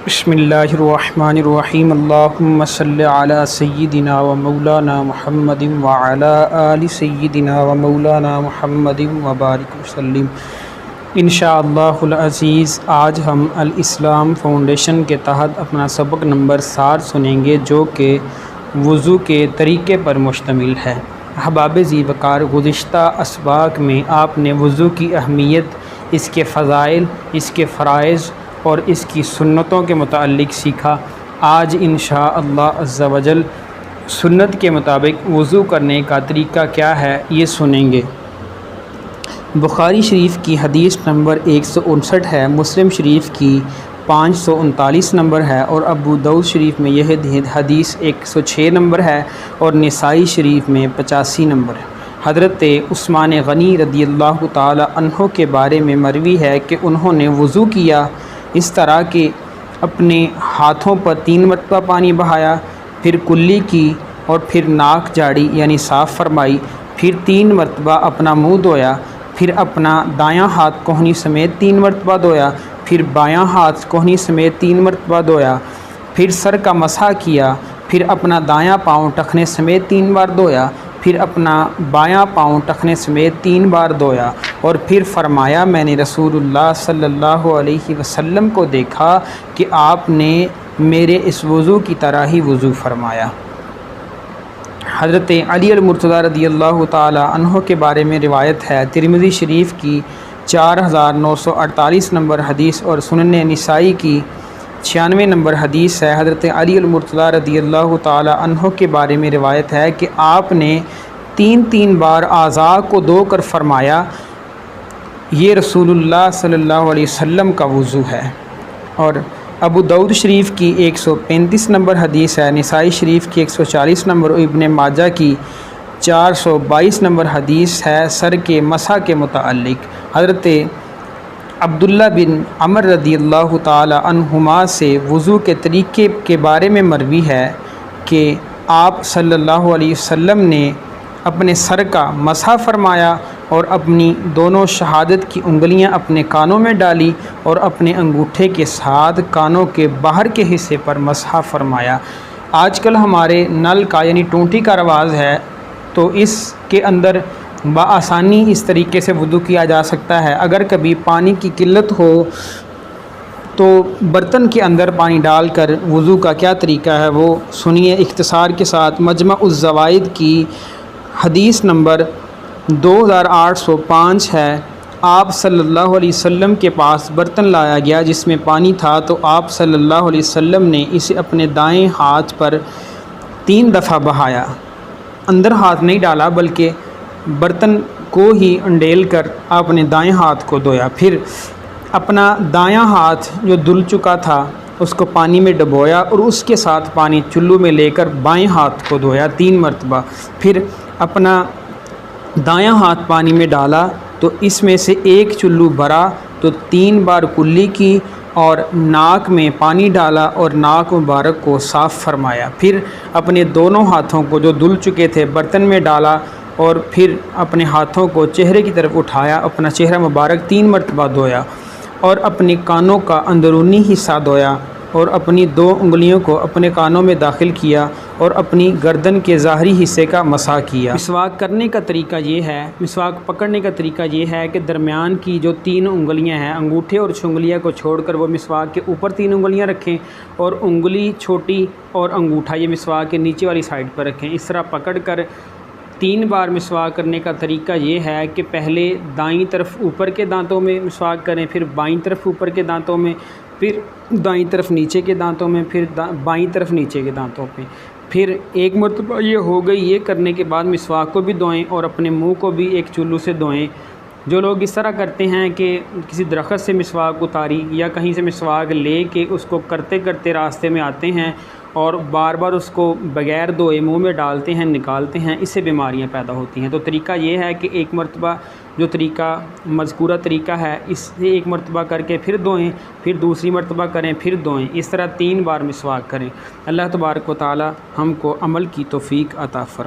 بسم اللہ الرحمن الرحیم اللہم صلی علی سیدنا و مولانا محمد وعلی آل سیدنا و مولانا محمد وبارک وسلم۔ انشاءاللہ العزیز آج ہم الاسلام فاؤنڈیشن کے تحت اپنا سبق نمبر 60 سنیں گے، جو کہ وضو کے طریقے پر مشتمل ہے۔ احباب ذی وقار، گزشتہ اسباق میں آپ نے وضو کی اہمیت، اس کے فضائل، اس کے فرائض اور اس کی سنتوں کے متعلق سیکھا۔ آج انشاءاللہ عز و جل سنت کے مطابق وضو کرنے کا طریقہ کیا ہے یہ سنیں گے۔ بخاری شریف کی حدیث نمبر 159 ہے، مسلم شریف کی 539 نمبر ہے، اور ابو داؤد شریف میں یہ حدیث 106 نمبر ہے، اور نسائی شریف میں 85 نمبر ہے۔ حضرت عثمان غنی رضی اللہ تعالی عنہ کے بارے میں مروی ہے کہ انہوں نے وضو کیا اس طرح کہ اپنے ہاتھوں پر 3 مرتبہ پانی بہایا، پھر کلی کی، اور پھر ناک جاڑی یعنی صاف فرمائی، پھر 3 مرتبہ اپنا منہ دھویا، پھر اپنا دایاں ہاتھ کوہنی سمیت 3 مرتبہ دھویا، پھر بایاں ہاتھ کوہنی سمیت 3 مرتبہ دھویا، پھر سر کا مسح کیا، پھر اپنا دایاں پاؤں ٹخنے سمیت 3 بار دھویا، پھر اپنا بایاں پاؤں ٹخنے سمیت 3 بار دھویا، اور پھر فرمایا میں نے رسول اللہ صلی اللہ علیہ وسلم کو دیکھا کہ آپ نے میرے اس وضو کی طرح ہی وضو فرمایا۔ حضرت علی المرتضیٰ رضی اللہ تعالی عنہ کے بارے میں روایت ہے، ترمذی شریف کی 4948 نمبر حدیث اور سنن نسائی کی 96 نمبر حدیث ہے۔ حضرت علی المرتضیٰ رضی اللہ تعالی عنہ کے بارے میں روایت ہے کہ آپ نے 3 بار اعضاء کو دھو کر فرمایا، یہ رسول اللہ صلی اللہ علیہ وسلم کا وضو ہے۔ اور ابو داؤد شریف کی 135 نمبر حدیث ہے، نسائی شریف کی 140 نمبر، اور ابن ماجہ کی 422 نمبر حدیث ہے سر کے مسح کے متعلق۔ حضرت عبداللہ بن عمر رضی اللہ تعالی عنہما سے وضو کے طریقے کے بارے میں مروی ہے کہ آپ صلی اللہ علیہ وسلم نے اپنے سر کا مسح فرمایا، اور اپنی دونوں شہادت کی انگلیاں اپنے کانوں میں ڈالی، اور اپنے انگوٹھے کے ساتھ کانوں کے باہر کے حصے پر مسح فرمایا۔ آج کل ہمارے نل کا یعنی ٹونٹی کا رواج ہے، تو اس کے اندر بآسانی اس طریقے سے وضو کیا جا سکتا ہے۔ اگر کبھی پانی کی قلت ہو تو برتن کے اندر پانی ڈال کر وضو کا کیا طریقہ ہے وہ سنیے اختصار کے ساتھ۔ مجمع الزوائد کی حدیث نمبر 2805 ہے، آپ صلی اللہ علیہ وسلم کے پاس برتن لایا گیا جس میں پانی تھا، تو آپ صلی اللہ علیہ وسلم نے اسے اپنے دائیں ہاتھ پر 3 دفعہ بہایا، اندر ہاتھ نہیں ڈالا بلکہ برتن کو ہی انڈیل کر آپ نے دائیں ہاتھ کو دھویا، پھر اپنا دایاں ہاتھ جو دھل چکا تھا اس کو پانی میں ڈبویا، اور اس کے ساتھ پانی چلو میں لے کر بائیں ہاتھ کو دھویا 3 مرتبہ، پھر اپنا دایاں ہاتھ پانی میں ڈالا تو اس میں سے 1 چلو بھرا تو 3 بار کلی کی، اور ناک میں پانی ڈالا اور ناک مبارک کو صاف فرمایا، پھر اپنے دونوں ہاتھوں کو جو دھل چکے تھے برتن میں ڈالا، اور پھر اپنے ہاتھوں کو چہرے کی طرف اٹھایا، اپنا چہرہ مبارک 3 مرتبہ دھویا، اور اپنے کانوں کا اندرونی حصہ دھویا، اور اپنی 2 انگلیوں کو اپنے کانوں میں داخل کیا، اور اپنی گردن کے ظاہری حصے کا مسح کیا۔ مسواک کرنے کا طریقہ یہ ہے، مسواک پکڑنے کا طریقہ یہ ہے کہ درمیان کی جو 3 انگلیاں ہیں، انگوٹھے اور چھنگلیاں کو چھوڑ کر وہ مسواک کے اوپر 3 انگلیاں رکھیں، اور انگلی چھوٹی اور انگوٹھا یہ مسواک کے نیچے والی سائڈ پر رکھیں۔ اس طرح پکڑ کر 3 بار مسواک کرنے کا طریقہ یہ ہے کہ پہلے دائیں طرف اوپر کے دانتوں میں مسواک کریں، پھر بائیں طرف اوپر کے دانتوں میں، پھر دائیں طرف نیچے کے دانتوں میں، پھر بائیں طرف نیچے کے دانتوں پہ، پھر 1 مرتبہ یہ ہو گئی۔ یہ کرنے کے بعد مسواک کو بھی دھوئیں اور اپنے منہ کو بھی ایک چلو سے دھوئیں۔ جو لوگ اس طرح کرتے ہیں کہ کسی درخت سے مسواک اتاری یا کہیں سے مسواک لے کے اس کو کرتے کرتے راستے میں آتے ہیں اور بار بار اس کو بغیر دھوئے منہ میں ڈالتے ہیں نکالتے ہیں، اس سے بیماریاں پیدا ہوتی ہیں۔ تو طریقہ یہ ہے کہ 1 مرتبہ جو طریقہ مذکورہ طریقہ ہے اس سے 1 مرتبہ کر کے پھر دھوئیں، پھر دوسری مرتبہ کریں، پھر دھوئیں، اس طرح 3 بار مسواک کریں۔ اللہ تبارک و تعالی ہم کو عمل کی توفیق عطا فرمائے۔